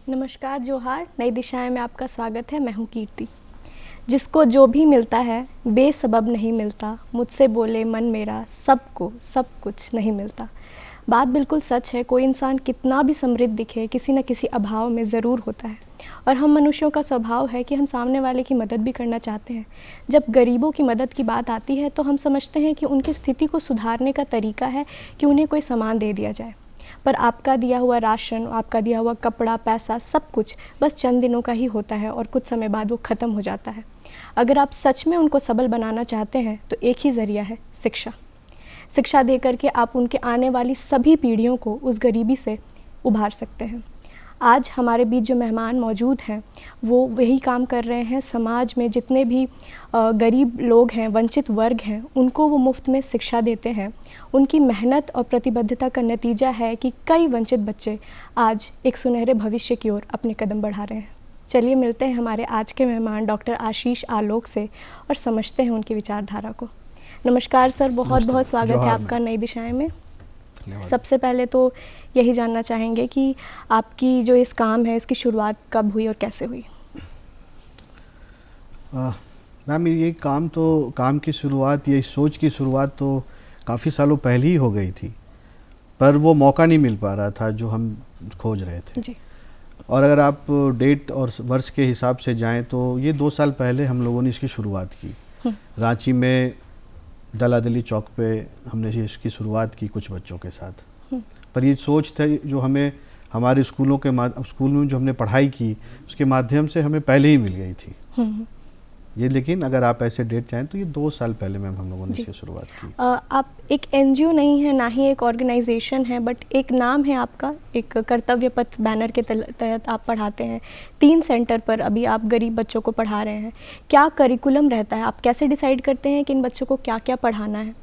नमस्कार, जोहार। नई दिशाएं में आपका स्वागत है। मैं हूं कीर्ति। जिसको जो भी मिलता है बेसबब नहीं मिलता, मुझसे बोले मन मेरा सबको सब कुछ नहीं मिलता। बात बिल्कुल सच है। कोई इंसान कितना भी समृद्ध दिखे, किसी न किसी अभाव में ज़रूर होता है। और हम मनुष्यों का स्वभाव है कि हम सामने वाले की मदद भी करना चाहते हैं। जब गरीबों की मदद की बात आती है तो हम समझते हैं कि उनकी स्थिति को सुधारने का तरीका है कि उन्हें कोई सामान दे दिया जाए। पर आपका दिया हुआ राशन, आपका दिया हुआ कपड़ा, पैसा, सब कुछ बस चंद दिनों का ही होता है और कुछ समय बाद वो ख़त्म हो जाता है। अगर आप सच में उनको सबल बनाना चाहते हैं तो एक ही ज़रिया है, शिक्षा। शिक्षा दे करके आप उनके आने वाली सभी पीढ़ियों को उस गरीबी से उभार सकते हैं। आज हमारे बीच जो मेहमान मौजूद हैं वो वही काम कर रहे हैं। समाज में जितने भी गरीब लोग हैं, वंचित वर्ग हैं, उनको वो मुफ्त में शिक्षा देते हैं। उनकी मेहनत और प्रतिबद्धता का नतीजा है कि कई वंचित बच्चे आज एक सुनहरे भविष्य की ओर अपने कदम बढ़ा रहे हैं। चलिए मिलते हैं हमारे आज के मेहमान डॉक्टर आशीष आलोक से और समझते हैं उनकी विचारधारा को। नमस्कार सर, बहुत बहुत स्वागत है आपका नई दिशाएं में। सबसे पहले तो यही जानना चाहेंगे कि आपकी जो इस काम है इसकी शुरुआत कब हुई और कैसे हुई? मैम, ये काम की शुरुआत, ये सोच की शुरुआत तो काफ़ी सालों पहले ही हो गई थी, पर वो मौका नहीं मिल पा रहा था जो हम खोज रहे थे जी। और अगर आप डेट और वर्ष के हिसाब से जाएं तो ये 2 साल पहले हम लोगों ने इसकी शुरुआत की। रांची में दलादली चौक पे हमने इसकी शुरुआत की कुछ बच्चों के साथ। पर ये सोच था जो हमें हमारे स्कूल में जो हमने पढ़ाई की उसके माध्यम से हमें पहले ही मिल गई थी ये। लेकिन अगर आप ऐसे डेट चाहें तो ये 2 साल पहले मैम हम लोगों ने इसकी शुरुआत की। आप एक एनजीओ नहीं है, ना ही एक ऑर्गेनाइजेशन है, बट एक नाम है आपका। एक कर्तव्य पथ बैनर के तहत आप पढ़ाते हैं। 3 सेंटर पर अभी आप गरीब बच्चों को पढ़ा रहे हैं। क्या करिकुलम रहता है? आप कैसे डिसाइड करते हैं कि इन बच्चों को क्या क्या पढ़ाना है?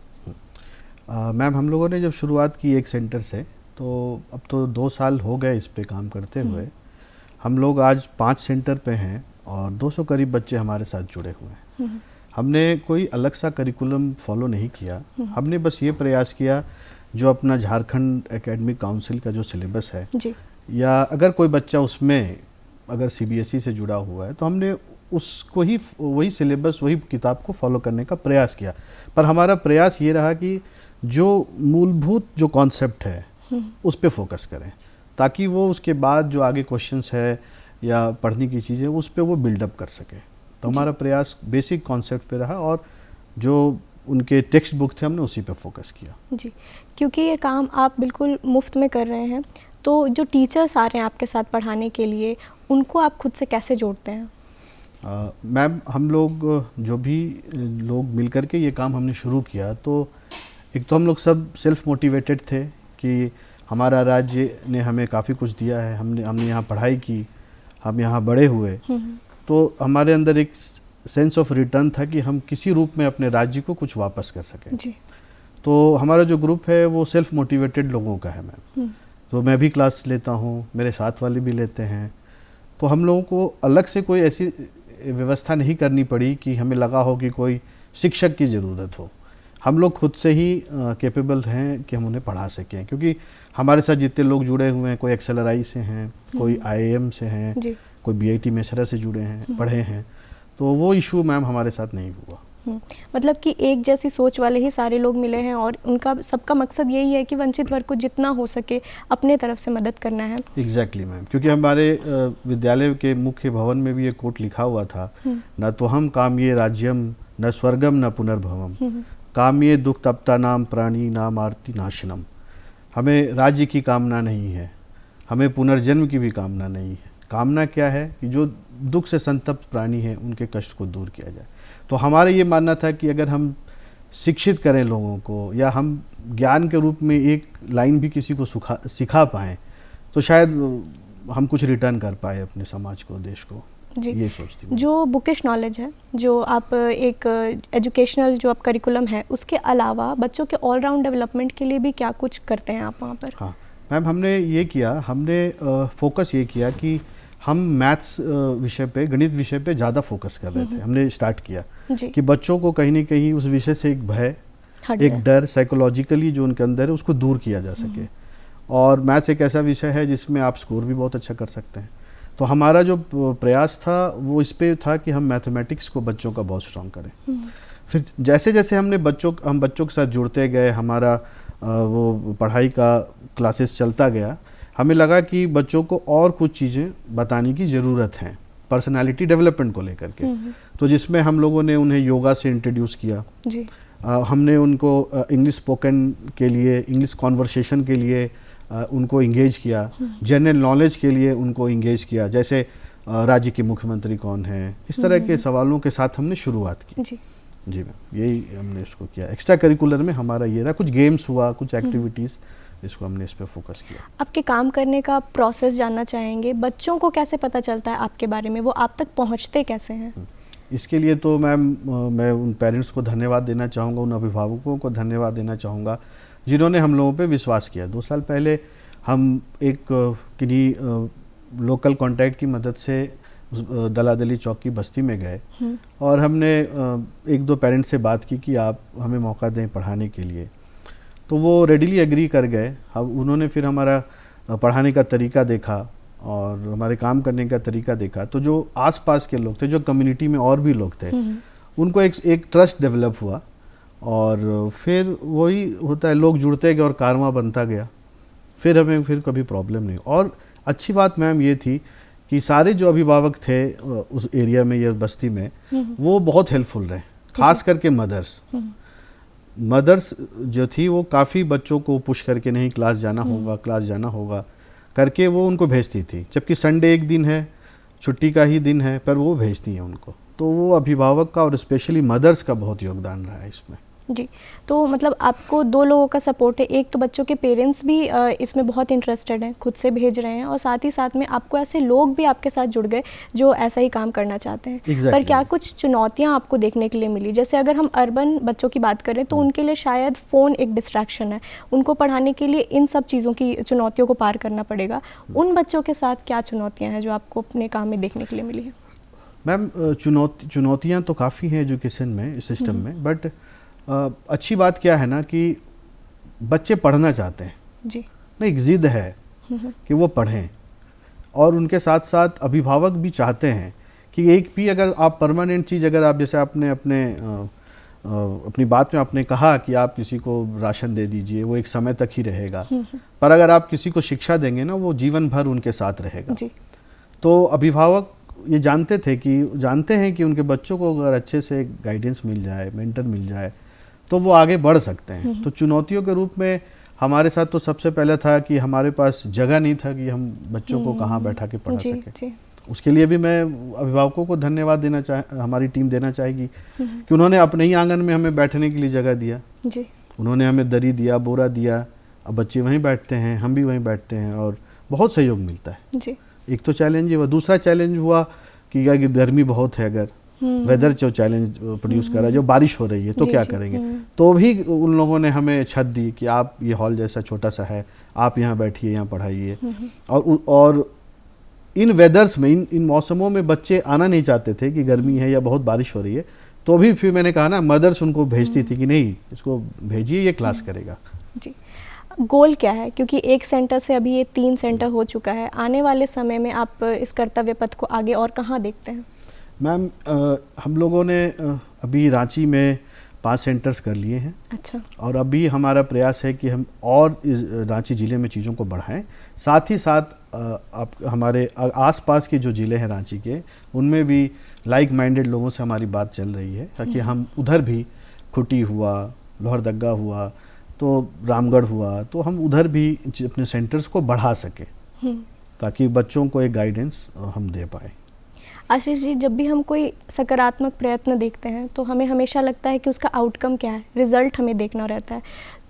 मैम, हम लोगों ने जब शुरुआत की एक सेंटर से, तो अब तो 2 साल हो गए इस पे काम करते हुए। हम लोग आज 5 सेंटर पे हैं और 200 करीब बच्चे हमारे साथ जुड़े हुए हैं। हमने कोई अलग सा करिकुलम फॉलो नहीं किया। हमने बस ये प्रयास किया जो अपना झारखंड एकेडमिक काउंसिल का जो सिलेबस है जी। या अगर कोई बच्चा उसमें अगर सीबीएसई से जुड़ा हुआ है तो हमने उसको ही वही सिलेबस, वही किताब को फॉलो करने का प्रयास किया। पर हमारा प्रयास ये रहा कि जो मूलभूत जो कॉन्सेप्ट है उस पे फोकस करें ताकि वो उसके बाद जो आगे क्वेश्चंस है या पढ़ने की चीज़ें उस पे वो बिल्डअप कर सके। तो हमारा प्रयास बेसिक कॉन्सेप्ट पे रहा और जो उनके टेक्स्ट बुक थे हमने उसी पे फोकस किया। जी, क्योंकि ये काम आप बिल्कुल मुफ्त में कर रहे हैं, तो जो टीचर्स आ रहे हैं आपके साथ पढ़ाने के लिए, उनको आप खुद से कैसे जोड़ते हैं? मैम, हम लोग जो भी लोग मिल कर के ये काम हमने शुरू किया तो एक तो हम लोग सब सेल्फ मोटिवेटेड थे कि हमारा राज्य ने हमें काफ़ी कुछ दिया है, हमने यहाँ पढ़ाई की, हम यहाँ बड़े हुए, तो हमारे अंदर एक सेंस ऑफ रिटर्न था कि हम किसी रूप में अपने राज्य को कुछ वापस कर सकें। जी। तो हमारा जो ग्रुप है वो सेल्फ मोटिवेटेड लोगों का है मैम। तो मैं भी क्लास लेता हूँ, मेरे साथ वाले भी लेते हैं। तो हम लोगों को अलग से कोई ऐसी व्यवस्था नहीं करनी पड़ी कि हमें लगा हो कि कोई शिक्षक की ज़रूरत हो। हम लोग खुद से ही कैपेबल हैं कि हम उन्हें पढ़ा सकें, क्योंकि हमारे साथ जितने लोग जुड़े हुए हैं, कोई एक्सेलराई से हैं, कोई आईएएम से हैं, कोई बीआईटी मेसरा से जुड़े हैं, पढ़े हैं, तो वो इशू मैम हमारे साथ नहीं हुआ। मतलब कि एक जैसी सोच वाले ही सारे लोग मिले हैं और उनका सबका मकसद यही है कि वंचित वर्ग को जितना हो सके अपने तरफ से मदद करना है। एग्जैक्टली मैम, क्योंकि हमारे विद्यालय के मुख्य भवन में भी ये कोट लिखा हुआ था, न तो हम काम्ये राज्यम न स्वर्गम न पुनर्भवम, काम्ये दुख तप्ता नाम प्राणी नाम आरती नाशनम। हमें राज्य की कामना नहीं है, हमें पुनर्जन्म की भी कामना नहीं है। कामना क्या है कि जो दुख से संतप्त प्राणी हैं उनके कष्ट को दूर किया जाए। तो हमारा ये मानना था कि अगर हम शिक्षित करें लोगों को या हम ज्ञान के रूप में एक लाइन भी किसी को सिखा पाएँ तो शायद हम कुछ रिटर्न कर पाए अपने समाज को, देश को। जी। ये सोचती हूँ। जो बुकिश नॉलेज है, जो आप एक एजुकेशनल जो आप करिकुलम है, उसके अलावा बच्चों के ऑलराउंड डेवलपमेंट के लिए भी क्या कुछ करते हैं आप वहाँ पर? हाँ मैम, हमने ये किया, हमने फोकस ये किया कि हम मैथ्स विषय पे, गणित विषय पे ज़्यादा फोकस कर रहे थे। हमने स्टार्ट किया कि बच्चों को कहीं ना कहीं उस विषय से एक भय, एक डर साइकोलॉजिकली जो उनके अंदर है उसको दूर किया जा सके। और मैथ्स एक ऐसा विषय है जिसमें आप स्कोर भी बहुत अच्छा कर सकते हैं। तो हमारा जो प्रयास था वो इस पे था कि हम मैथमेटिक्स को बच्चों का बहुत स्ट्रॉन्ग करें। फिर जैसे जैसे हम बच्चों के साथ जुड़ते गए, हमारा वो पढ़ाई का क्लासेस चलता गया, हमें लगा कि बच्चों को और कुछ चीज़ें बताने की ज़रूरत है पर्सनालिटी डेवलपमेंट को लेकर के। तो जिसमें हम लोगों ने उन्हें योगा से इंट्रोड्यूस किया जी। हमने उनको इंग्लिश स्पोकन के लिए, इंग्लिश कॉन्वर्सेशन के लिए उनको इंगेज किया, जनरल नॉलेज के लिए उनको इंगेज किया, जैसे राज्य के मुख्यमंत्री कौन है, इस तरह के सवालों के साथ हमने शुरुआत की जी मैम। यही हमने इसको किया। एक्स्ट्रा करिकुलर में हमारा ये रहा, कुछ गेम्स हुआ, कुछ एक्टिविटीज़, इसको हमने इस पर फोकस किया। आपके काम करने का प्रोसेस जानना चाहेंगे, बच्चों को कैसे पता चलता है आपके बारे में, वो आप तक पहुंचते कैसे हैं? इसके लिए तो मैम मैं उन पेरेंट्स को धन्यवाद देना चाहूँगा, उन अभिभावकों को धन्यवाद देना चाहूँगा जिन्होंने हम लोगों पे विश्वास किया। 2 साल पहले हम एक किन्हीं लोकल कॉन्टैक्ट की मदद से दलादली चौक की बस्ती में गए और हमने 1-2 पेरेंट्स से बात की कि आप हमें मौका दें पढ़ाने के लिए। तो वो रेडिली एग्री कर गए। अब उन्होंने फिर हमारा पढ़ाने का तरीका देखा और हमारे काम करने का तरीका देखा। तो जो आसपास के लोग थे, जो कम्युनिटी में और भी लोग थे, उनको एक ट्रस्ट डेवलप हुआ और फिर वही होता है, लोग जुड़ते गए और कारवां बनता गया। फिर हमें कभी प्रॉब्लम नहीं। और अच्छी बात मैम ये थी कि सारे जो अभिभावक थे उस एरिया में या बस्ती में, वो बहुत हेल्पफुल रहे, खास करके मदर्स जो थी वो काफ़ी बच्चों को पुश करके नहीं क्लास जाना होगा करके वो उनको भेजती थी। जबकि संडे एक दिन है, छुट्टी का ही दिन है, पर वो भेजती हैं उनको। तो वो अभिभावक का और स्पेशली मदर्स का बहुत योगदान रहा है इसमें जी। तो मतलब आपको 2 लोगों का सपोर्ट है, एक तो बच्चों के पेरेंट्स भी इसमें बहुत इंटरेस्टेड हैं, खुद से भेज रहे हैं, और साथ ही साथ में आपको ऐसे लोग भी आपके साथ जुड़ गए जो ऐसा ही काम करना चाहते हैं। पर क्या कुछ चुनौतियां आपको देखने के लिए मिली? जैसे अगर हम अर्बन बच्चों की बात करें तो उनके लिए शायद फ़ोन एक डिस्ट्रैक्शन है, उनको पढ़ाने के लिए इन सब चीज़ों की चुनौतियों को पार करना पड़ेगा। उन बच्चों के साथ क्या चुनौतियाँ हैं जो आपको अपने काम में देखने के लिए मिली है? मैम चुनौतियाँ तो काफ़ी हैं एजुकेशन में, सिस्टम में, बट अच्छी बात क्या है ना कि बच्चे पढ़ना चाहते हैं जी। नहीं, एक ज़िद है कि वो पढ़ें, और उनके साथ साथ अभिभावक भी चाहते हैं कि एक भी अगर आप परमानेंट चीज़, अगर आप जैसे आपने अपनी बात में आपने कहा कि आप किसी को राशन दे दीजिए, वो एक समय तक ही रहेगा, पर अगर आप किसी को शिक्षा देंगे ना, वो जीवन भर उनके साथ रहेगा जी। तो अभिभावक ये जानते हैं कि उनके बच्चों को अगर अच्छे से गाइडेंस मिल जाए, मेंटर मिल जाए, तो वो आगे बढ़ सकते हैं। तो चुनौतियों के रूप में हमारे साथ तो सबसे पहले था कि हमारे पास जगह नहीं था कि हम बच्चों को कहाँ बैठा के पढ़ा सकें। उसके लिए भी मैं अभिभावकों को धन्यवाद हमारी टीम देना चाहेगी कि उन्होंने अपने ही आंगन में हमें बैठने के लिए जगह दिया जी। उन्होंने हमें दरी दिया, बोरा दिया, अब बच्चे वहीं बैठते हैं, हम भी वहीं बैठते हैं और बहुत सहयोग मिलता है जी। एक तो चैलेंज ये हुआ। दूसरा चैलेंज हुआ कि गर्मी बहुत है, अगर वेदर जो चैलेंज प्रोड्यूस कर रहा है, जो बारिश हो रही है, तो क्या करेंगे? तो भी उन लोगों ने हमें छत दी कि आप, ये हॉल जैसा छोटा सा है, आप यहाँ बैठिए, यहाँ पढ़ाइए। और इन वेदर्स में, इन मौसमों में बच्चे आना नहीं चाहते थे कि गर्मी है या बहुत बारिश हो रही है, तो भी फिर मैंने कहा ना, मदर्स उनको भेजती थी कि नहीं, इसको भेजिए, ये क्लास करेगा जी। गोल क्या है? क्योंकि एक सेंटर से अभी ये 3 सेंटर हो चुका है, आने वाले समय में आप इस कर्तव्य पथ को आगे और कहाँ देखते हैं? मैम हम लोगों ने अभी रांची में 5 सेंटर्स कर लिए हैं। अच्छा। और अभी हमारा प्रयास है कि हम और इस रांची ज़िले में चीज़ों को बढ़ाएं। साथ ही साथ आप हमारे आसपास के जो ज़िले हैं रांची के, उनमें भी लाइक माइंडेड लोगों से हमारी बात चल रही है ताकि हम उधर भी, खुटी हुआ, लोहरदग्गा हुआ, तो रामगढ़ हुआ, तो हम उधर भी अपने सेंटर्स को बढ़ा सकें ताकि बच्चों को एक गाइडेंस हम दे पाए। आशीष जी, जब भी हम कोई सकारात्मक प्रयत्न देखते हैं तो हमें हमेशा लगता है कि उसका आउटकम क्या है, रिज़ल्ट हमें देखना रहता है।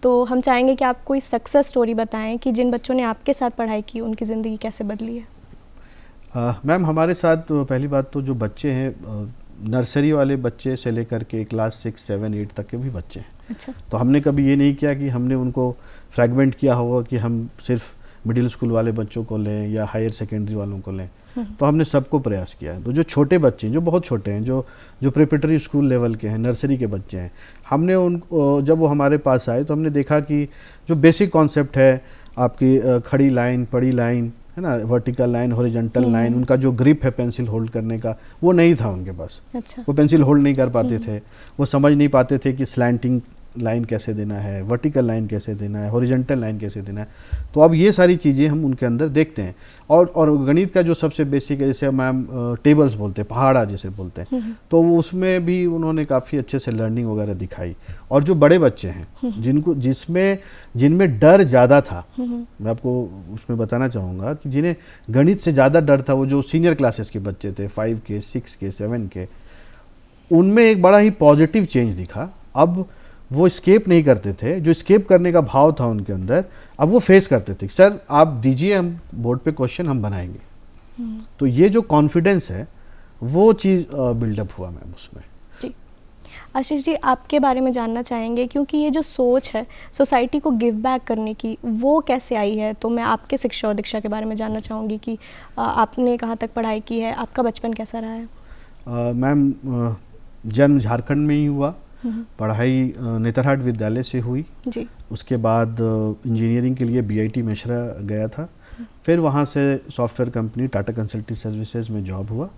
तो हम चाहेंगे कि आप कोई सक्सेस स्टोरी बताएं कि जिन बच्चों ने आपके साथ पढ़ाई की, उनकी ज़िंदगी कैसे बदली है। मैम हमारे साथ पहली बात तो जो बच्चे हैं, नर्सरी वाले बच्चे से लेकर के क्लास 6, 7, 8 तक के भी बच्चे हैं। अच्छा। तो हमने कभी ये नहीं किया कि हमने उनको फ्रैगमेंट किया होगा कि हम सिर्फ मिडिल स्कूल वाले बच्चों को लें या हायर सेकेंडरी वालों को लें। तो हमने सबको प्रयास किया है। तो जो छोटे बच्चे हैं, जो बहुत छोटे हैं, जो प्रिपरेटरी स्कूल लेवल के हैं, नर्सरी के बच्चे हैं, हमने उनको, जब वो हमारे पास आए तो हमने देखा कि जो बेसिक कॉन्सेप्ट है आपकी खड़ी लाइन, पड़ी लाइन, है ना, वर्टिकल लाइन, हॉरिजॉन्टल लाइन, उनका जो ग्रिप है पेंसिल होल्ड करने का वो नहीं था उनके पास। अच्छा। वो पेंसिल होल्ड नहीं कर पाते थे, वो समझ नहीं पाते थे कि स्लैंटिंग लाइन कैसे देना है, वर्टिकल लाइन कैसे देना है, हॉरिजॉन्टल लाइन कैसे देना है। तो अब ये सारी चीज़ें हम उनके अंदर देखते हैं। और गणित का जो सबसे बेसिक है, जैसे मैम टेबल्स बोलते हैं, पहाड़ा जैसे बोलते हैं, तो उसमें भी उन्होंने काफ़ी अच्छे से लर्निंग वगैरह दिखाई। और जो बड़े बच्चे हैं जिनमें डर ज़्यादा था, मैं आपको उसमें बताना चाहूँगा कि जिन्हें गणित से ज़्यादा डर था, वो जो सीनियर क्लासेस के बच्चे थे, 5 के, 6 के, 7 के, उनमें एक बड़ा ही पॉजिटिव चेंज दिखा। अब वो स्केप नहीं करते थे, जो स्केप करने का भाव था उनके अंदर, अब वो फेस करते थे। सर आप दीजिए, हम बोर्ड पे क्वेश्चन हम बनाएंगे। तो ये जो कॉन्फिडेंस है वो चीज़ बिल्डअप हुआ मैम उसमें। जी आशीष जी, आपके बारे में जानना चाहेंगे, क्योंकि ये जो सोच है सोसाइटी को गिव बैक करने की, वो कैसे आई है? तो मैं आपके शिक्षा और दीक्षा के बारे में जानना चाहूँगी कि आपने कहाँ तक पढ़ाई की है, आपका बचपन कैसा रहा है? मैम जन्म झारखंड में ही हुआ, पढ़ाई नेतरहाट विद्यालय से हुई जी। उसके बाद इंजीनियरिंग के लिए बीआईटी मेशरा गया था, फिर वहाँ से software company Tata consulting services में जॉब हुआ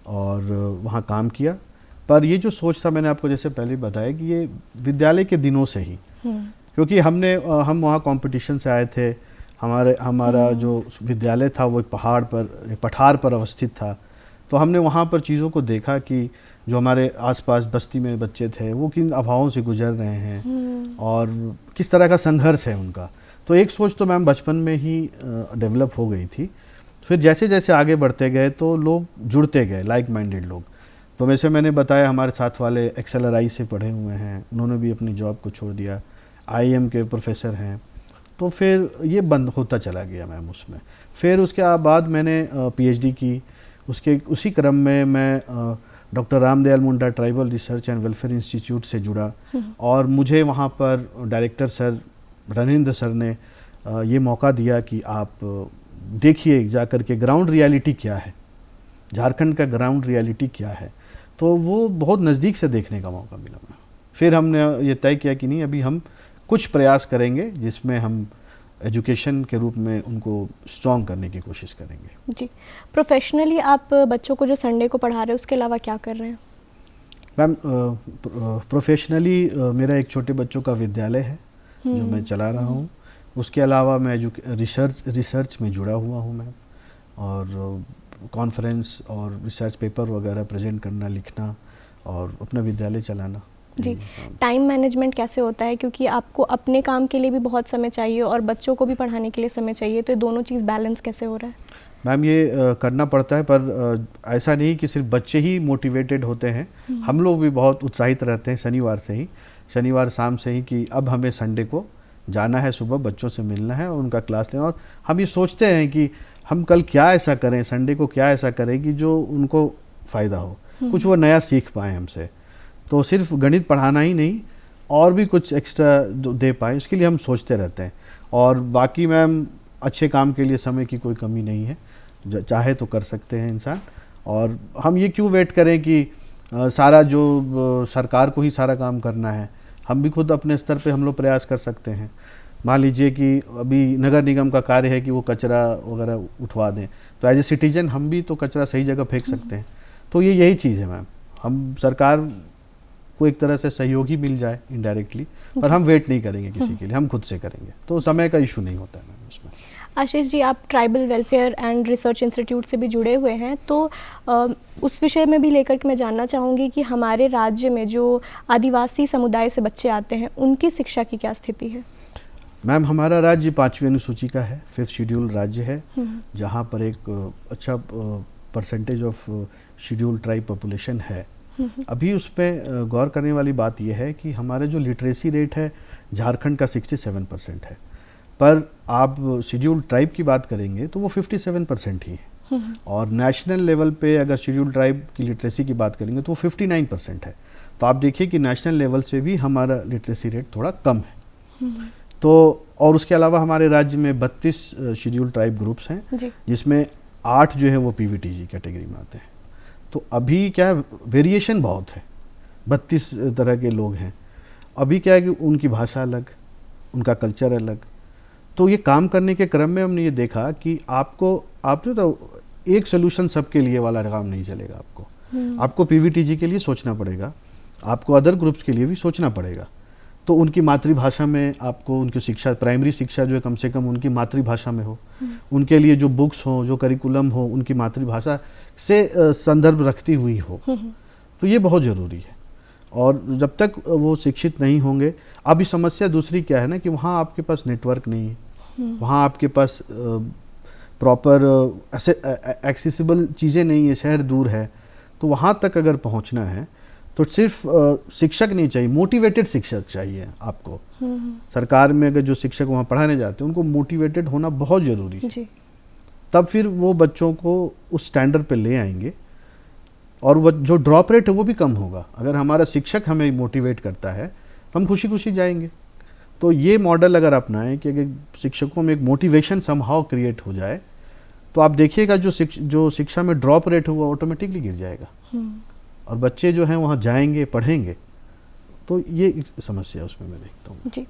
और वहाँ काम किया। पर ये जो सोच था, मैंने आपको जैसे पहले बताया कि ये विद्यालय के दिनों से ही, क्योंकि हम वहाँ कंपटीशन से आए थे। हमारा जो विद्यालय था वो एक पठार पर अवस्थित था, तो हमने वहाँ पर चीज़ों को देखा कि जो हमारे आसपास बस्ती में बच्चे थे वो किन अभावों से गुजर रहे हैं और किस तरह का संघर्ष है उनका। तो एक सोच तो मैम बचपन में ही डेवलप हो गई थी। फिर जैसे जैसे आगे बढ़ते गए तो लोग जुड़ते गए, लाइक माइंडेड लोग। तो वैसे मैंने बताया हमारे साथ वाले XLRI से पढ़े हुए हैं, उन्होंने भी अपनी जॉब को छोड़ दिया, IIM के प्रोफेसर हैं। तो फिर ये बंद होता चला गया मैम उसमें। फिर उसके बाद मैंने PhD की, उसी क्रम में मैं doctor Ramdayal Munda tribal research and welfare institute से जुड़ा और मुझे वहाँ पर डायरेक्टर सर रणेंद्र सर ने ये मौका दिया कि आप देखिए जा कर के ग्राउंड रियलिटी क्या है, झारखंड का ग्राउंड रियलिटी क्या है। तो वो बहुत नज़दीक से देखने का मौका मिला। फिर हमने ये तय किया कि नहीं, अभी हम कुछ प्रयास करेंगे जिसमें हम एजुकेशन के रूप में उनको स्ट्रॉन्ग करने की कोशिश करेंगे। जी। प्रोफेशनली आप बच्चों को जो संडे को पढ़ा रहे हैं उसके अलावा क्या कर रहे हैं? मैम प्रोफेशनली मेरा एक छोटे बच्चों का विद्यालय है जो मैं चला रहा हूँ। उसके अलावा मैं रिसर्च में जुड़ा हुआ हूँ मैम, और कॉन्फ्रेंस और रिसर्च पेपर वगैरह प्रेजेंट करना, लिखना और अपना विद्यालय चलाना। जी। टाइम मैनेजमेंट कैसे होता है, क्योंकि आपको अपने काम के लिए भी बहुत समय चाहिए और बच्चों को भी पढ़ाने के लिए समय चाहिए, तो ये दोनों चीज़ बैलेंस कैसे हो रहा है? मैम ये करना पड़ता है, पर ऐसा नहीं कि सिर्फ बच्चे ही मोटिवेटेड होते हैं, हम लोग भी बहुत उत्साहित रहते हैं शनिवार शाम से ही कि अब हमें संडे को जाना है, सुबह बच्चों से मिलना है और उनका क्लास लेना। और हम ये सोचते हैं कि हम कल क्या ऐसा करें, संडे को क्या ऐसा करें कि जो उनको फ़ायदा हो, कुछ वो नया सीख पाएँ हमसे। तो सिर्फ गणित पढ़ाना ही नहीं, और भी कुछ एक्स्ट्रा दे पाए, इसके लिए हम सोचते रहते हैं। और बाकी मैम अच्छे काम के लिए समय की कोई कमी नहीं है, चाहे तो कर सकते हैं इंसान। और हम ये क्यों वेट करें कि सारा जो सरकार को ही सारा काम करना है, हम भी खुद अपने स्तर पे हम लोग प्रयास कर सकते हैं। मान लीजिए कि अभी नगर निगम का कार्य है कि वो कचरा वगैरह उठवा दें, तो एज ए सिटीजन हम भी तो कचरा सही जगह फेंक सकते हैं। तो यही चीज़ है मैम, हम सरकार को एक तरह से सहयोगी मिल जाए इनडायरेक्टली, पर हम वेट नहीं करेंगे किसी के लिए, हम खुद से करेंगे, तो समय का इशू नहीं होता है मैम उसमें। आशीष जी, आप tribal welfare and research institute से भी जुड़े हुए हैं, तो उस विषय में भी लेकर के मैं जानना चाहूँगी कि हमारे राज्य में जो आदिवासी समुदाय से बच्चे आते हैं उनकी शिक्षा की क्या स्थिति है? मैम हमारा राज्य 5वीं अनुसूची का है, 5th शेड्यूल राज्य है, जहाँ पर एक अच्छा percentage of schedule tribe population है। अभी उस पर गौर करने वाली बात यह है कि हमारा जो लिटरेसी रेट है झारखंड का 67% है, पर आप शेड्यूल ट्राइब की बात करेंगे तो वो 57% ही है। और नेशनल लेवल पे अगर शेड्यूल ट्राइब की लिटरेसी की बात करेंगे तो वो 59% है। तो आप देखिए कि नेशनल लेवल से भी हमारा लिटरेसी रेट थोड़ा कम है। तो और उसके अलावा हमारे राज्य में 32 शेड्यूल ट्राइब ग्रुप्स हैं, जिसमें 8 जो है वो PVTG कैटेगरी में आते हैं। तो अभी क्या है, वेरिएशन बहुत है, 32 तरह के लोग हैं। अभी क्या है कि उनकी भाषा अलग, उनका कल्चर अलग, तो ये काम करने के क्रम में हमने ये देखा कि आपने तो एक सोल्यूशन सबके लिए वाला काम नहीं चलेगा। आपको पीवीटीजी के लिए सोचना पड़ेगा, आपको अदर ग्रुप्स के लिए भी सोचना पड़ेगा। तो उनकी मातृभाषा में आपको उनकी शिक्षा, प्राइमरी शिक्षा जो है कम से कम उनकी मातृभाषा में हो, उनके लिए जो बुक्स हो, जो करिकुलम हो, उनकी मातृभाषा से संदर्भ रखती हुई हो। तो ये बहुत ज़रूरी है। और जब तक वो शिक्षित नहीं होंगे, अभी समस्या दूसरी क्या है ना कि वहाँ आपके पास नेटवर्क नहीं है, वहाँ आपके पास प्रॉपर ऐसे एक्सेसिबल चीज़ें नहीं है, शहर दूर है। तो वहाँ तक अगर पहुँचना है तो सिर्फ शिक्षक नहीं चाहिए, मोटिवेटेड शिक्षक चाहिए आपको। सरकार में अगर जो शिक्षक वहाँ पढ़ाने जाते हैं उनको मोटिवेटेड होना बहुत ज़रूरी है जी। तब फिर वो बच्चों को उस स्टैंडर्ड पे ले आएंगे और वो जो ड्रॉप रेट है वो भी कम होगा। अगर हमारा शिक्षक हमें मोटिवेट करता है तो हम खुशी खुशी जाएंगे। तो ये मॉडल अगर अपनाएं कि अगर शिक्षकों में एक मोटिवेशन समहाउ क्रिएट हो जाए तो आप देखिएगा जो शिक्षा में ड्रॉप रेट है वो ऑटोमेटिकली गिर जाएगा और बच्चे जो हैं वहाँ जाएंगे, पढ़ेंगे। तो ये समस्या उसमें मैं देखता हूँ जी।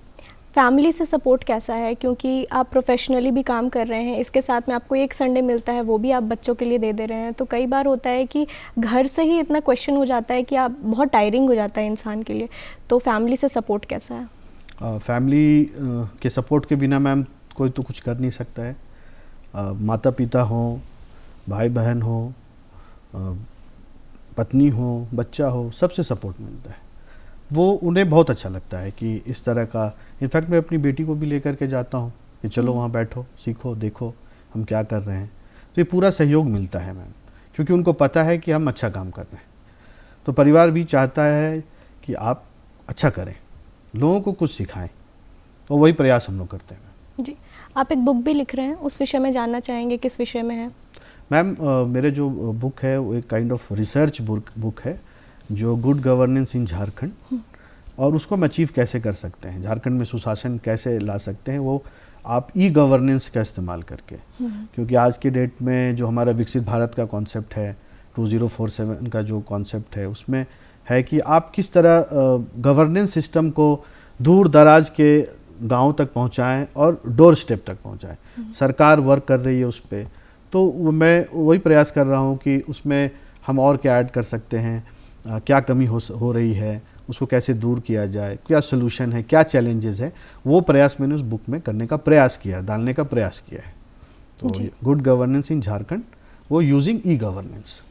फैमिली से सपोर्ट कैसा है, क्योंकि आप प्रोफेशनली भी काम कर रहे हैं, इसके साथ में आपको एक संडे मिलता है वो भी आप बच्चों के लिए दे दे रहे हैं। तो कई बार होता है कि घर से ही इतना क्वेश्चन हो जाता है कि आप बहुत टायरिंग हो जाता है इंसान के लिए। तो फैमिली से सपोर्ट कैसा है? फैमिली के सपोर्ट के बिना मैम कोई तो कुछ कर नहीं सकता है। माता पिता हों, भाई बहन हो, पत्नी हो, बच्चा हो, सबसे सपोर्ट मिलता है। वो उन्हें बहुत अच्छा लगता है कि इस तरह का। इनफैक्ट मैं अपनी बेटी को भी लेकर के जाता हूँ कि चलो वहाँ बैठो, सीखो, देखो हम क्या कर रहे हैं। तो ये पूरा सहयोग मिलता है मैम, क्योंकि उनको पता है कि हम अच्छा काम कर रहे हैं। तो परिवार भी चाहता है कि आप अच्छा करें, लोगों को कुछ सिखाएं, तो वही प्रयास हम लोग करते हैं जी। आप एक बुक भी लिख रहे हैं, उस विषय में जानना चाहेंगे, किस विषय में है? मैम मेरे जो बुक है वो एक काइंड ऑफ रिसर्च बुक है जो गुड गवर्नेंस इन झारखंड, और उसको हम अचीव कैसे कर सकते हैं, झारखंड में सुशासन कैसे ला सकते हैं, वो आप ई गवर्नेंस का इस्तेमाल करके। क्योंकि आज के डेट में जो हमारा विकसित भारत का कॉन्सेप्ट है, 2047 का जो कॉन्सेप्ट है, उसमें है कि आप किस तरह गवर्नेंस सिस्टम को दूर दराज के गाँव तक पहुँचाएँ और डोर स्टेप तक पहुँचाएँ। सरकार वर्क कर रही है उस पर, तो मैं वही प्रयास कर रहा हूँ कि उसमें हम और क्या ऐड कर सकते हैं, क्या कमी हो रही है, उसको कैसे दूर किया जाए, क्या सोल्यूशन है, क्या चैलेंजेस है, वो प्रयास मैंने उस बुक में करने का प्रयास किया, डालने का प्रयास किया है। तो गुड गवर्नेंस इन झारखंड, वो यूजिंग ई गवर्नेंस।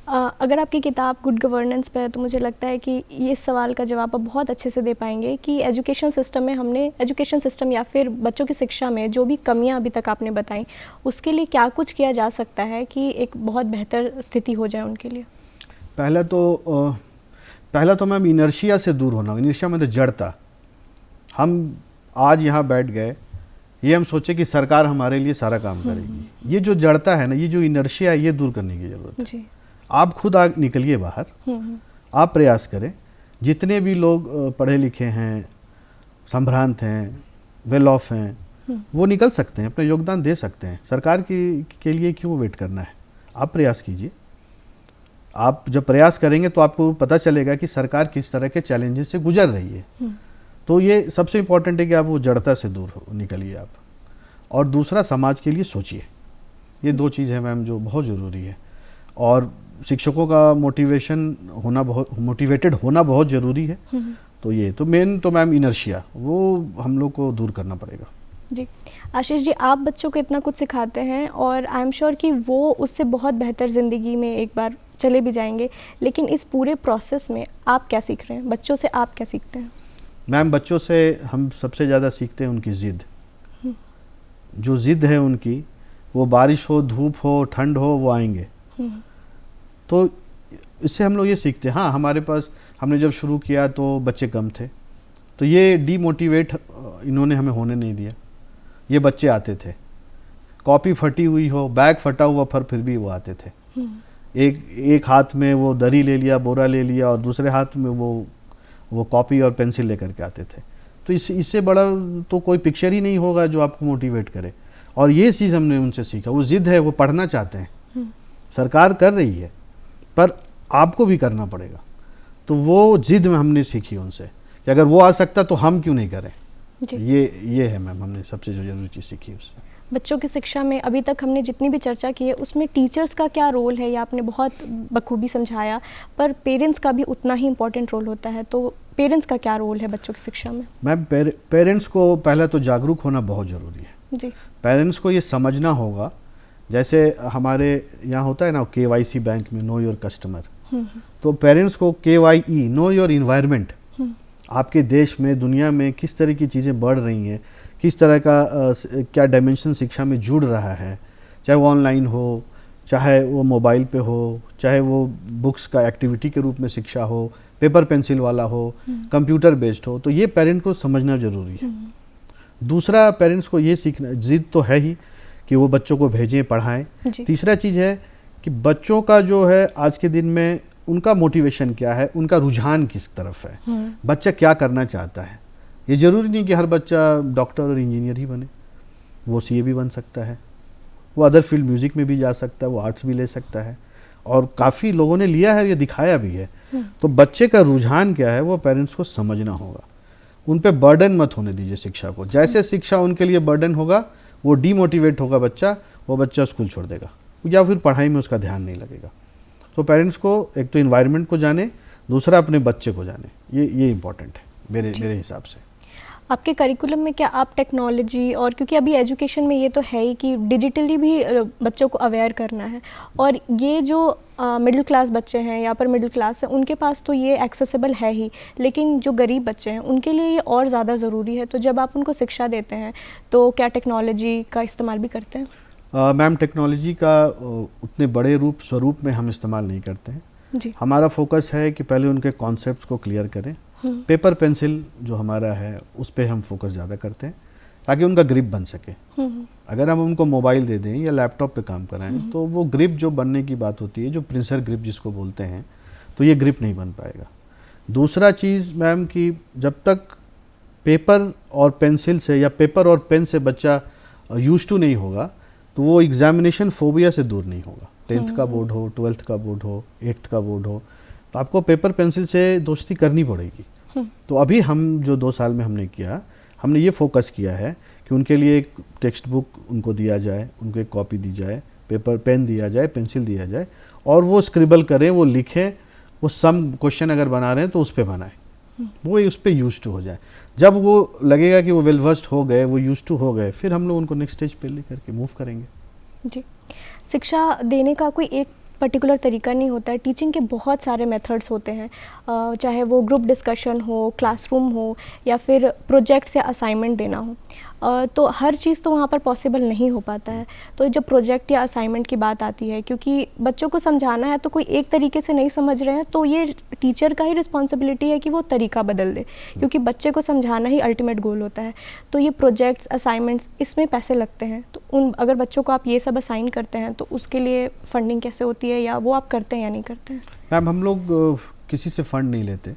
अगर आपकी किताब गुड गवर्नेंस पे है तो मुझे लगता है कि ये सवाल का जवाब आप बहुत अच्छे से दे पाएंगे कि एजुकेशन सिस्टम में एजुकेशन सिस्टम या फिर बच्चों की शिक्षा में जो भी कमियां अभी तक आपने बताई, उसके लिए क्या कुछ किया जा सकता है कि एक बहुत बेहतर स्थिति हो जाए उनके लिए? पहला तो मैम इनर्शिया से दूर होना। इनर्शिया मतलब जड़ता। हम आज यहाँ बैठ गए, ये हम सोचे कि सरकार हमारे लिए सारा काम करेगी, ये जो जड़ता है ना, ये जो इनर्शिया है, ये दूर करने की जरूरत है। आप खुद निकलिए बाहर, आप प्रयास करें। जितने भी लोग पढ़े लिखे हैं, संभ्रांत हैं, वेल ऑफ हैं, वो निकल सकते हैं, अपना योगदान दे सकते हैं। सरकार के लिए क्यों वेट करना है? आप प्रयास कीजिए। आप जब प्रयास करेंगे तो आपको पता चलेगा कि सरकार किस तरह के चैलेंजेस से गुजर रही है। तो ये सबसे इम्पोर्टेंट है कि आप वो जड़ता से दूर निकलिए आप। और दूसरा, समाज के लिए सोचिए। ये दो चीज़ है मैम जो बहुत ज़रूरी है। और शिक्षकों का मोटिवेटेड होना बहुत ज़रूरी है। तो ये तो मेन तो मैम इनर्शिया, वो हम लोग को दूर करना पड़ेगा जी। आशीष जी, आप बच्चों को इतना कुछ सिखाते हैं और आई एम श्योर कि वो उससे बहुत बेहतर ज़िंदगी में एक बार चले भी जाएंगे, लेकिन इस पूरे प्रोसेस में आप क्या सीख रहे हैं? बच्चों से आप क्या सीखते हैं? मैम बच्चों से हम सबसे ज़्यादा सीखते हैं उनकी ज़िद। जो ज़िद है उनकी, वो बारिश हो, धूप हो, ठंड हो, वो आएंगे। तो इससे हम लोग ये सीखते हैं। हाँ, हमारे पास हमने जब शुरू किया तो बच्चे कम थे, तो ये डीमोटिवेट इन्होंने हमें होने नहीं दिया। ये बच्चे आते थे, कॉपी फटी हुई हो, बैग फटा हुआ, फिर भी वो आते थे। एक हाथ में वो दरी ले लिया, बोरा ले लिया, और दूसरे हाथ में वो कॉपी और पेंसिल लेकर के आते थे। तो इससे बड़ा तो कोई पिक्चर ही नहीं होगा जो आपको मोटिवेट करे। और ये चीज़ हमने उनसे सीखा। वो जिद है, वो पढ़ना चाहते हैं, सरकार कर रही है, पर आपको भी करना पड़ेगा। तो वो जिद में हमने सीखी उनसे कि अगर वो आ सकता तो हम क्यों नहीं करें। जी। ये है मैम, हमने सबसे जो जरूरी चीज़ सीखी उससे। बच्चों की शिक्षा में अभी तक हमने जितनी भी चर्चा की है उसमें टीचर्स का क्या रोल है, या आपने बहुत बखूबी समझाया, पर पेरेंट्स का भी उतना ही इम्पोर्टेंट रोल होता है। तो पेरेंट्स का क्या रोल है बच्चों की शिक्षा में? मैम पेरेंट्स को पहले तो जागरूक होना बहुत ज़रूरी है। जी। पेरेंट्स को ये समझना होगा, जैसे हमारे यहाँ होता है ना KYC बैंक में, नो योर कस्टमर। तो पेरेंट्स को KYE, नो योर इन्वायरमेंट, आपके देश में दुनिया में किस तरह की चीज़ें बढ़ रही हैं, किस तरह का क्या डायमेंशन शिक्षा में जुड़ रहा है, चाहे वो ऑनलाइन हो, चाहे वो मोबाइल पे हो, चाहे वो बुक्स का एक्टिविटी के रूप में शिक्षा हो, पेपर पेंसिल वाला हो, कंप्यूटर बेस्ड हो, तो ये पेरेंट को समझना ज़रूरी है। दूसरा, पेरेंट्स को ये सीखना, जिद तो है ही कि वो बच्चों को भेजें, पढ़ाएं। तीसरा चीज़ है कि बच्चों का जो है आज के दिन में उनका मोटिवेशन क्या है, उनका रुझान किस तरफ है, बच्चा क्या करना चाहता है। ये ज़रूरी नहीं कि हर बच्चा डॉक्टर और इंजीनियर ही बने, वो CA भी बन सकता है, वो अदर फील्ड म्यूज़िक में भी जा सकता है, वो आर्ट्स भी ले सकता है, और काफ़ी लोगों ने लिया है, ये दिखाया भी है। तो बच्चे का रुझान क्या है वो पेरेंट्स को समझना होगा। उन पे बर्डन मत होने दीजिए शिक्षा को। जैसे शिक्षा उनके लिए बर्डन होगा, वो डीमोटिवेट होगा बच्चा, वो बच्चा स्कूल छोड़ देगा या फिर पढ़ाई में उसका ध्यान नहीं लगेगा। तो पेरेंट्स को एक तो इन्वायरमेंट को जाने, दूसरा अपने बच्चे को जाने, ये इम्पोर्टेंट है मेरे हिसाब से। आपके करिकुलम में क्या आप टेक्नोलॉजी, और क्योंकि अभी एजुकेशन में ये तो है ही कि डिजिटली भी बच्चों को अवेयर करना है, और ये जो मिडिल क्लास बच्चे हैं या पर मिडिल क्लास है उनके पास तो ये एक्सेसिबल है ही, लेकिन जो गरीब बच्चे हैं उनके लिए ये और ज़्यादा ज़रूरी है। तो जब आप उनको शिक्षा देते हैं तो क्या टेक्नोलॉजी का इस्तेमाल भी करते हैं? मैम, टेक्नोलॉजी का उतने बड़े स्वरूप में हम इस्तेमाल नहीं करते हैं जी। हमारा फोकस है कि पहले उनके कॉन्सेप्ट्स को क्लियर करें। पेपर पेंसिल जो हमारा है उस पर हम फोकस ज़्यादा करते हैं ताकि उनका ग्रिप बन सके। अगर हम उनको मोबाइल दे दें या लैपटॉप पे काम कराएं तो वो ग्रिप जो बनने की बात होती है, जो प्रिंसर ग्रिप जिसको बोलते हैं, तो ये ग्रिप नहीं बन पाएगा। दूसरा चीज़ मैम कि जब तक पेपर और पेंसिल से या पेपर और पेन से बच्चा यूज टू नहीं होगा तो वो एग्जामिनेशन फोबिया से दूर नहीं होगा। 10th का बोर्ड हो, 12th का बोर्ड हो, 8th का बोर्ड हो, तो आपको पेपर पेंसिल से दोस्ती करनी पड़ेगी। तो अभी हम जो 2 साल में हमने किया, हमने ये फोकस किया है कि उनके लिए एक टेक्स्ट बुक उनको दिया जाए, उनको एक कॉपी दी जाए, पेपर पेन दिया जाए, पेंसिल दिया जाए, और वो स्क्रिबल करें, वो लिखें, वो सम क्वेश्चन अगर बना रहे हैं तो उस पर बनाएं, वो उस पर यूज टू हो जाए। जब वो लगेगा कि वो वेल वर्स्ड हो गए, वो यूज टू हो गए, फिर हम लोग उनको नेक्स्ट स्टेज पे ले करके मूव करेंगे। जी। शिक्षा देने का कोई एक पर्टिकुलर तरीका नहीं होता है, टीचिंग के बहुत सारे मेथड्स होते हैं, चाहे वो ग्रुप डिस्कशन हो, क्लासरूम हो, या फिर प्रोजेक्ट्स या असाइनमेंट देना हो, तो हर चीज़ तो वहाँ पर पॉसिबल नहीं हो पाता है। तो जब प्रोजेक्ट या असाइनमेंट की बात आती है, क्योंकि बच्चों को समझाना है तो कोई एक तरीके से नहीं समझ रहे हैं, तो ये टीचर का ही रिस्पॉन्सिबिलिटी है कि वो तरीका बदल दे, क्योंकि बच्चे को समझाना ही अल्टीमेट गोल होता है। तो ये प्रोजेक्ट्स, असाइनमेंट्स, इसमें पैसे लगते हैं, तो अगर बच्चों को आप ये सब असाइन करते हैं तो उसके लिए फंडिंग कैसे होती है, या वो आप करते हैं या नहीं करते हैं? मैम, हम लोग किसी से फंड नहीं लेते,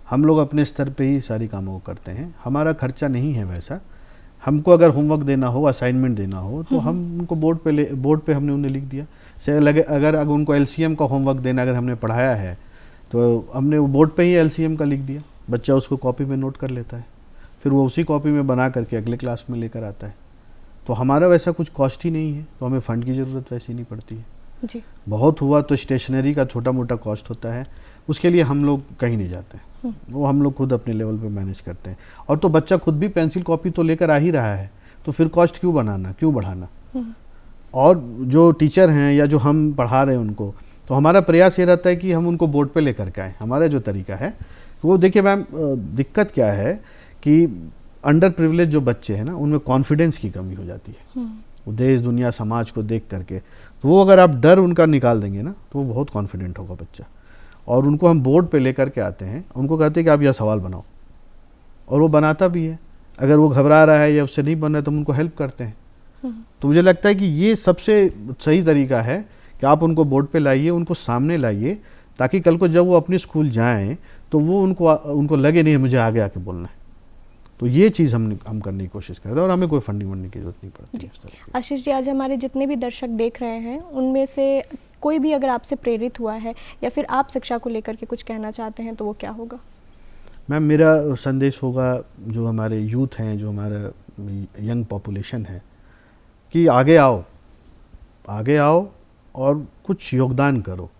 हम लोग अपने स्तर पे ही सारी कामों को करते हैं। हमारा खर्चा नहीं है वैसा। हमको अगर होमवर्क देना हो, असाइनमेंट देना हो, तो हम उनको बोर्ड पे हमने उन्हें लिख दिया। अगर उनको LCM का होमवर्क देना, अगर हमने पढ़ाया है तो हमने वो बोर्ड पे ही LCM का लिख दिया, बच्चा उसको कॉपी में नोट कर लेता है, फिर वो उसी कॉपी में बना करके अगले क्लास में लेकर आता है। तो हमारा वैसा कुछ कॉस्ट ही नहीं है, तो हमें फ़ंड की ज़रूरत वैसी नहीं पड़ती है जी। बहुत हुआ तो स्टेशनरी का छोटा मोटा कॉस्ट होता है, उसके लिए हम लोग कहीं नहीं जाते, वो हम लोग खुद अपने लेवल पे मैनेज करते हैं। और तो बच्चा खुद भी पेंसिल कॉपी तो लेकर आ ही रहा है, तो फिर कॉस्ट क्यों बनाना, क्यों बढ़ाना। और जो टीचर हैं या जो हम पढ़ा रहे हैं उनको, तो हमारा प्रयास ये रहता है कि हम उनको बोर्ड पे लेकर के आएँ। हमारा जो तरीका है वो देखिए मैम, दिक्कत क्या है कि अंडर प्रिविलेज जो बच्चे हैं ना, उनमें कॉन्फिडेंस की कमी हो जाती है, वो देश दुनिया समाज को देख करके। तो वो अगर आप डर उनका निकाल देंगे ना, तो वो बहुत कॉन्फिडेंट होगा बच्चा। और उनको हम बोर्ड पे लेकर के आते हैं, उनको कहते हैं कि आप यह सवाल बनाओ, और वो बनाता भी है। अगर वो घबरा रहा है या उससे नहीं बन रहा है तो हम उनको हेल्प करते हैं। तो मुझे लगता है कि ये सबसे सही तरीका है कि आप उनको बोर्ड पे लाइए, उनको सामने लाइए, ताकि कल को जब वो अपने स्कूल जाएँ तो वो उनको लगे नहीं मुझे आगे आके बोलना है। तो ये चीज़ हम करने की कोशिश करते हैं, और हमें कोई फंडिंग वंडिंग की जरूरत नहीं पड़ती है। आशीष जी, आज हमारे जितने भी दर्शक देख रहे हैं उनमें से कोई भी अगर आपसे प्रेरित हुआ है या फिर आप शिक्षा को लेकर के कुछ कहना चाहते हैं तो वो क्या होगा? मैम मेरा संदेश होगा जो हमारे यूथ हैं, जो हमारा यंग पॉपुलेशन है, कि आगे आओ, आगे आओ और कुछ योगदान करो।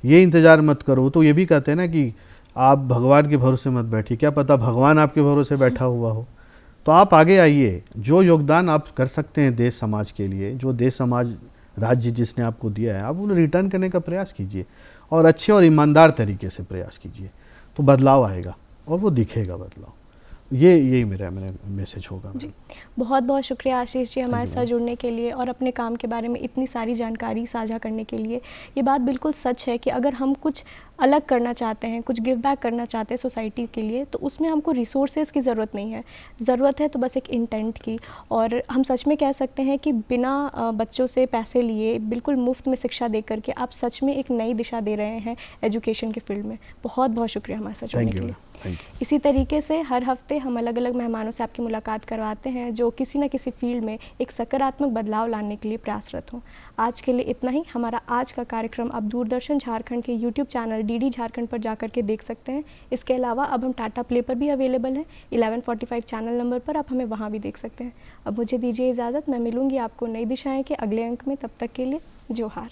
ये इंतज़ार मत करो। तो ये भी कहते हैं ना कि आप भगवान के भरोसे मत बैठिए, क्या पता भगवान आपके भरोसे बैठा हुआ हो। तो आप आगे आइए, जो योगदान आप कर सकते हैं देश समाज के लिए, जो देश समाज राज्य जिसने आपको दिया है, आप उन्हें रिटर्न करने का प्रयास कीजिए और अच्छे और ईमानदार तरीके से प्रयास कीजिए, तो बदलाव आएगा और वो दिखेगा बदलाव। यही मेरा मैसेज होगा। जी, बहुत बहुत शुक्रिया आशीष जी हमारे Thank you, साथ जुड़ने के लिए और अपने काम के बारे में इतनी सारी जानकारी साझा करने के लिए। ये बात बिल्कुल सच है कि अगर हम कुछ अलग करना चाहते हैं, कुछ गिव बैक करना चाहते हैं सोसाइटी के लिए, तो उसमें हमको रिसोर्सेज की ज़रूरत नहीं है, ज़रूरत है तो बस एक इंटेंट की। और हम सच में कह सकते हैं कि बिना बच्चों से पैसे लिए, बिल्कुल मुफ्त में शिक्षा दे करके आप सच में एक नई दिशा दे रहे हैं एजुकेशन के फील्ड में। बहुत बहुत शुक्रिया हमारे साथ जुड़ने के लिए। इसी तरीके से हर हफ्ते हम अलग अलग मेहमानों से आपकी मुलाकात करवाते हैं जो किसी न किसी फील्ड में एक सकारात्मक बदलाव लाने के लिए प्रयासरत हों। आज के लिए इतना ही। हमारा आज का कार्यक्रम आप दूरदर्शन झारखंड के यूट्यूब चैनल डीडी झारखंड पर जाकर के देख सकते हैं। इसके अलावा अब हम टाटा प्ले पर भी अवेलेबल हैं, 1145 चैनल नंबर पर, आप हमें वहाँ भी देख सकते हैं। अब मुझे दीजिए इजाज़त, मैं मिलूँगी आपको नई दिशाएँ के अगले अंक में। तब तक के लिए जोहार।